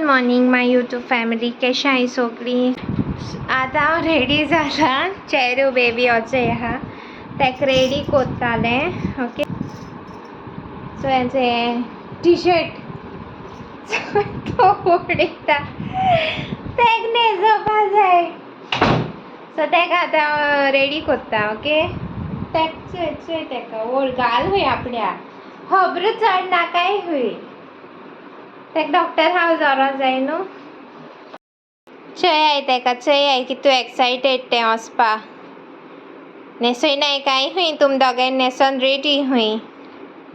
Morning माय YouTube family, कशा आहे सगळी. आता रेडी जाला. चेरू बेबी अचे हा तेक रेडी कोत्ताले. ओके, सो यांचे टी शर्ट तो उडीता तेक न्हेसोवपा जाय. सो तेक आता रेडी कोत्ता. ओके, तेक चोय तेका ओळ घाल हुंय आपल्या खबर चड नाकाय हुंय. तेक डॉक्टर हांव जोरो जाय न्हू. चय तेका चय की तू एक्सायटेड तें वचपा. नेसोय नाय काय हुंय, तुम दोगांय नेसोन रेडी हुंय.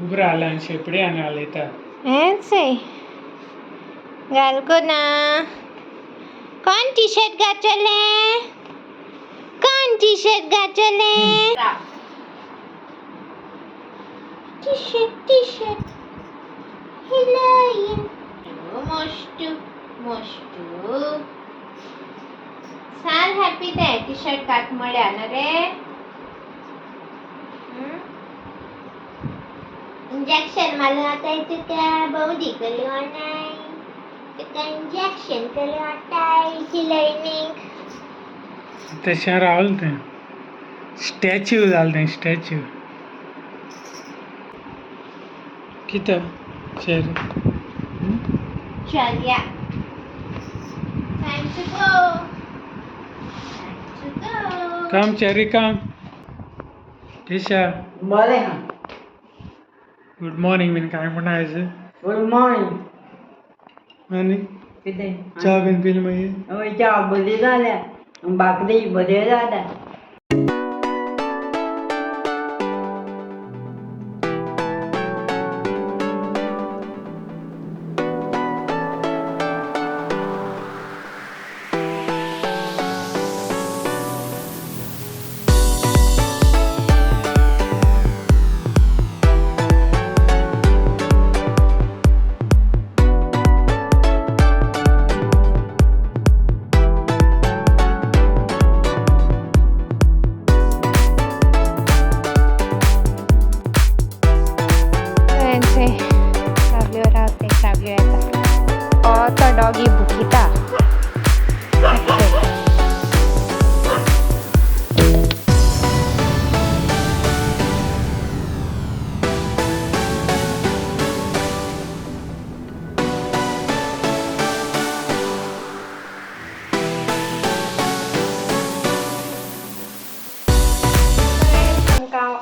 उबरा आला शेपडे आनी आलयता हेंच घाल को ना. कोण टी शर्ट घातले, कोण टी शर्ट घातले. टी शर्ट हिलायन मस्त मस्त. साल हॅपी ते टी शर्ट घात म्हळ्या ना रे. इंजेक्शन मारलं आता तुका बहु दिकली नाही. तुका इंजेक्शन केलं वाटाय लायनिंग. तशें रावल तें स्टॅच्यू जालें तें स्टॅच्यू. कितें शेर चल या. Time to go. Time to go. काम चेरी काम. केशा बरें हा. गुड मॉर्निंग बीन काय म्हणायचं. Good morning. आनी कितें च्या बीन पील मागीर. हय च्या बरी जाल्या, भाकरी बऱ्यो जाल्या. Doggy bukita.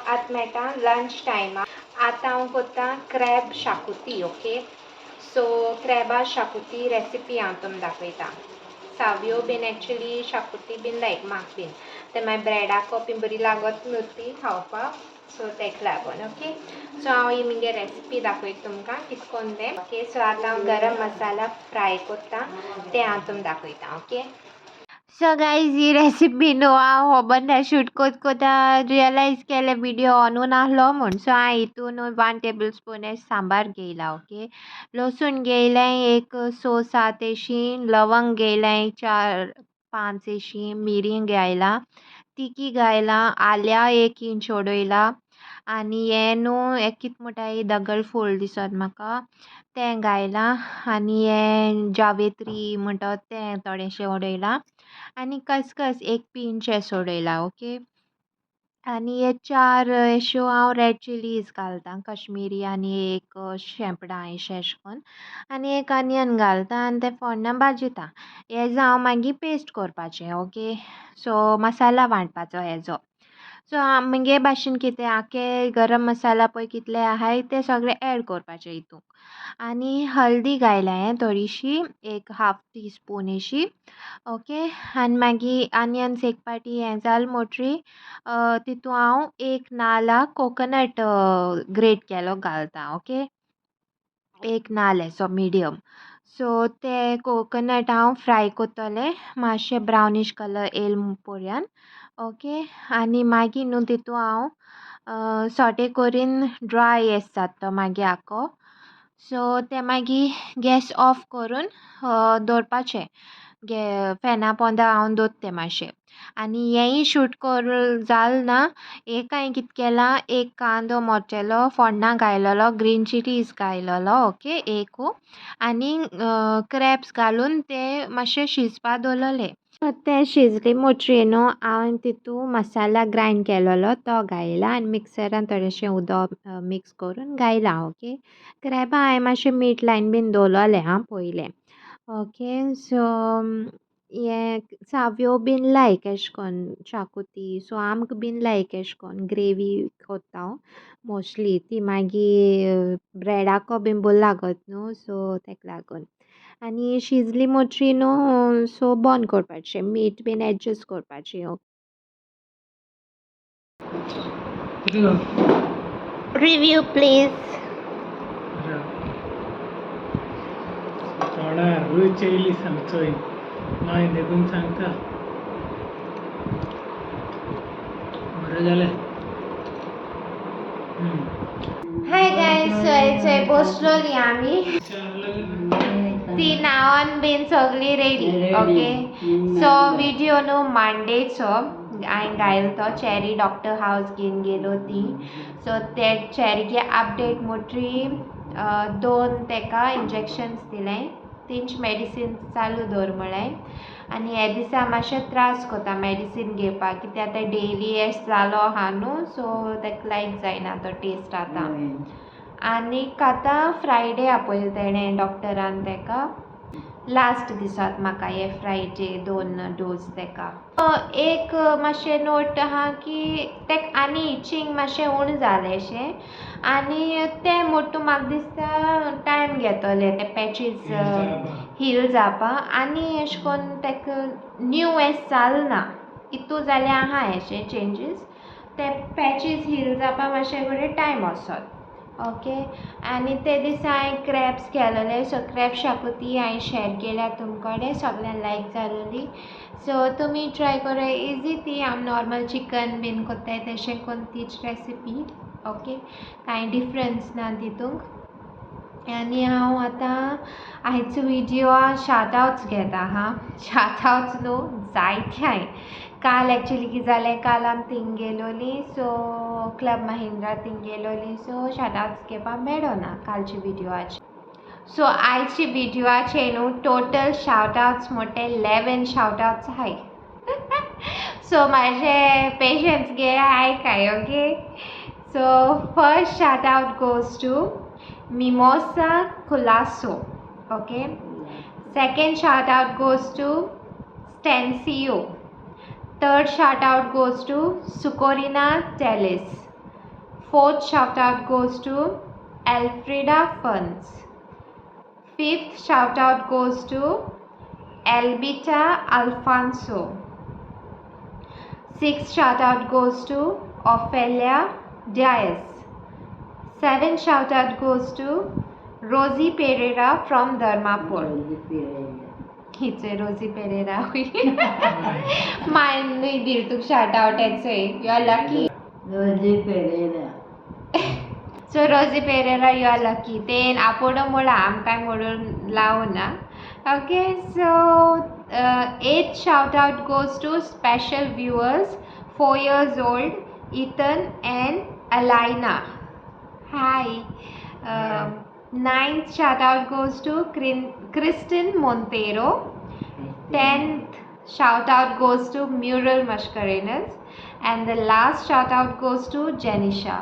आत मेळटा लंच टायमा. आतां हांव कोत्ता क्रॅब शाकुती. ओके, सो क्रॅबा शाकुती रेसिपी हांव तुमकां दाखयतां. सावयो बीन एक्चुली शाकुती बीन लायक म्हाका बीन ते मागीर ब्रेडाको बीन बरी लागत न्हू ती खावपाक, सो तेका लागून. ओके, सो हांव ही मगे रेसिपी दाखयता तुमकां कितें कोन्न तें. ओके, सो आतां हांव गरम मसाला फ्राय कोत्ता तें हांव तुमकां दाखयतां. ओके, सो गायज ही रेसिपी न्हू हांव खबर शूट कोत्ता रियलायज केलें विडियो ऑनून आहलो म्हूण. सो हांवें हितून 1 टेबल स्पून सांबार घेयला. ओके, लसूण घेयलें एक 6-7 एशी, लवंग घेयलें 4-5 एशी, मिरी घायला, तिकी घायला, आल्या 1 इंच उडयला आनी हें न्हू हें कितें म्हणटा दगड फूल दिसत म्हाका तें घायला आनी हें जावेत्री म्हणटा तें थोडेंशें उडयलां आनी खसखस 1 पिंच एसो उडयला. ओके, आनी हे 4 एश्यो हांव रेड चिलीज घालतां कश्मिरी आनी एक शेंपडां एशें कोन्न आनी 1 आनियन घालता आनी तें फोण्णां भाजयता. हेजो हांव मागीर पेस्ट करपाचें. ओके, सो मसाला वांटपाचो हेजो. सो म्हगे भाशेन कितें आखे गरम मसाला पळय कितले आहाय ते सगळे ऍड करपाचे हितून. आनी हल्दी घायला हांवें थोडीशी 1/2 टीस्पून एशी. ओके, आनी मागीर आनियन्स एक पाटी हें जाल मोटरी तितू हांव 1 नाल्ल कोकोनट ग्रेट केलो घालता. ओके, 1 नाल्ल एसो मिडियम. सो ते कोकोनट हांव फ्राय कोत्तोलें मातशें ब्रावनीश कलर येल पर्यंत. ओके, आनी मागीर न्हू तितू हांव सॉटे कोरीन ड्राय आसता तो मागीर आको. सो तें मागीर गॅस ऑफ करून दवरपाचें. फॅना पोंदा हांव दवरता तें मातशें. आनी हेंय शूट करूं जाल ना एक हांवें कितें केलां एक कांदो मोटेलो फोण्णां घायलोलो ग्रीन चिलीज घायलोलो ओके एक आनी क्रॅब्स घालून ते मातशे शिजपा दवरलेले ते शिजले मुटरी न्हू हांवें तितू मसाला ग्रायंड केलोलो तो घायला आनी मिक्सरान थोडेंशें उदक मिक्स करून घायलां ओके क्रॅबा हांवें मातशें मीठ लायन बीन दवरलोलें आं पयलें ओके सो हे साव्यो बीन लायक एशें कोन्न शाकुती सो आमकां बीन लायक एशें कोन्न ग्रेवी कोत्ता हांव मोस्टली ती मागीर ब्रेडाको बीन बरी लागत न्हू सो तेका लागून आनी शिजली मुटरी न्हू सो बंद करपाचें मीठ बीन एडजस्ट करपाचें किती गो रिव्यू प्लीज थोडा रुच येयली सांगचोय मागीर देखून सांगता बरें जालें हाय गायज थंय बसलोलीं आमी ती नावान बीन सगळी रेडी ओके सो व्हिडिओ न्हू मांडेचो हांवें घायलो तो चॅरी डॉक्टर हावज घेवन गेलो ती सो ते चॅरीगे अपडेट मुटरी 2 तेका इंजेक्शन्स दिलें तेंच मेडिसीन चालू दवर म्हळें आनी हे दिसा मातशें त्रास कोता मेडिसीन घेवपाक कित्याक आतां डेली एश जालो आहा न्हू सो तेका लायक जायना तो टेस्ट आतां आनीक आतां फ्रायडे आपयलें तेणें डॉक्टरान तेका लास्ट दिसात म्हाका हे फ्रायडे 2 डोस तेका एक मातशें नोट आहा की तेका आनी इचींग मातशें उण जालेंशें आनी तें मोटू म्हाका दिसता टायम घेतोलें ते पॅचीस हील जावपा आनी एशें कोन्न तेका न्यू एश जालना इतू जाल्यार आहा एशें चेंजीस ते पॅचीस हील जावपा मातशें फुडें टायम वसोत ओके आनी ते दिसा हांवें क्रॅब्स केलोले सो क्रॅब शाकुती हांवें शेअर केल्या तुमकोडे सगळ्यांक लायक जालोली सो तुमी ट्राय करा इजी ती आम नॉर्मल चिकन बीन कोत्ताय तशें कोन्न तीच रेसिपी ओके कांय डिफरन्स ना तितूंक आनी हांव आतां आयचो व्हिडिओ शाउट आवट्स घेता हां शाउट आवट्स न्हू जायते हांवें काल एक्चुली कितें जालें काल आमी थिंग गेलोलीं सो क्लब महिंद्रा थिंग गेलोलीं सो शाउट आवट्स घेवपा मेळ्ळो ना कालच्या व्हिडिओआचेर सो आयच्या व्हिडिओआचेर न्हू टोटल शाउट आवट्स मोटे 11 शाउट आवट्स आहाय सो म्हाजे पेशन्स घे आयकाय okay so first shout out goes to Mimosa Colaco okay second shout out goes to Stencio Third shout out goes to Sukorina Tellis. Fourth shout out goes to Elfrida Funds. Fifth shout out goes to Elbita Alfonso. Sixth shout out goes to Ophelia Diaz. Seventh shout out goes to Rosie Pereira from Dharmapur. हिचे रोजी पेरेरा हुई माय न्ही दिल तुका shout out हेचोय you are lucky Rosy Pereira so रोजी Pereira you are lucky तेन आपोडो म्हणा आमकां म्हणून लावना okay so 8th shout out goes to special viewers 4 years old Ethan and Alaina hi 9th shout out goes to Kristen Montero. 10th shout out goes to Mural Mascarenas. And the last shout out goes to Janisha.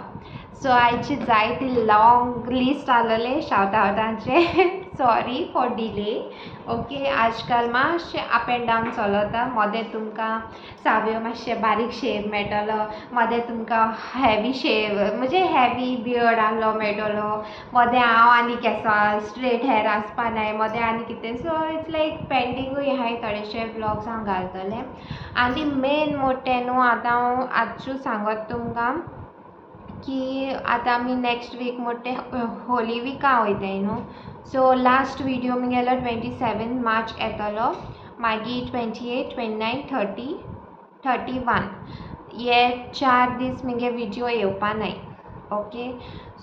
So आयची जायती long list आलेले shout आवटांचे sorry for delay okay आजकाल मातशें up end down चलता मोदें तुमकां साव्यो मातशें बारीक शेव मेळटलो मोदें तुमकां हेवी शेव म्हणजे हेवी बियर्ड आहलो मेळटलो मोदें हांव आनी केंसां स्ट्रेट हेर आसपा नाय मोदें आनी कितें सो इट्स लायक पेंडिंगूय आहाय थोडेशे ब्लॉग्स हांव घालतलें आनी मेन मोटें न्हू आतां हांव आजचो सांगत तुमकां की आतां आमी नेक्स्ट वीक मोटे होली विका वयताय न्हू सो लास्ट व्हिडिओ म्हगेलो 27 मार्च येतलो मागीर 28 29 30 31 हे 4 दीस म्हगे व्हिडिओ येवपा नाय ओके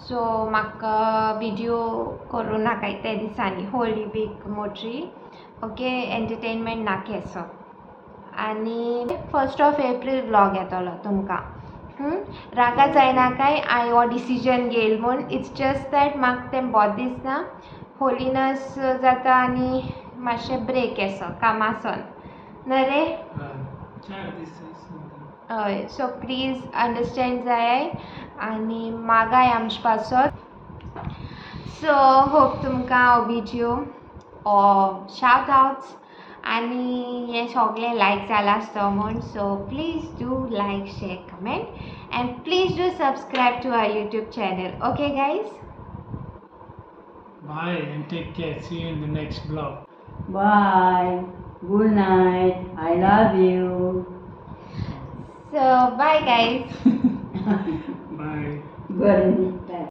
सो म्हाका व्हिडिओ करूं नाकाय ते दिसांनी होली वीक मोटरी ओके एंटरटेनमेंट नाके सो आनी 1st ऑफ एप्रील व्लॉग येतलो तुमकां. रागा जायना काय हांवें हो डिसिजन घेयल म्हूण. इट्स जस्ट दॅट म्हाका तें बोरें दिसना. होलिनस जाता आनी मातशें ब्रेक येसो कामासून न्हय रे. हय सो प्लीज अंडरस्टँड जाय आनी मागाय आमचे पासत. सो होप तुमकां हो विडियो शाउट आउट्स आनी हें सगळें लायक जालां आसतो म्हूण. So please do like share comment and please do subscribe to our YouTube channel. Okay guys. Bye and take care. See you in the next vlog. Bye. Good night. I love you. So bye guys. Bye. Bye.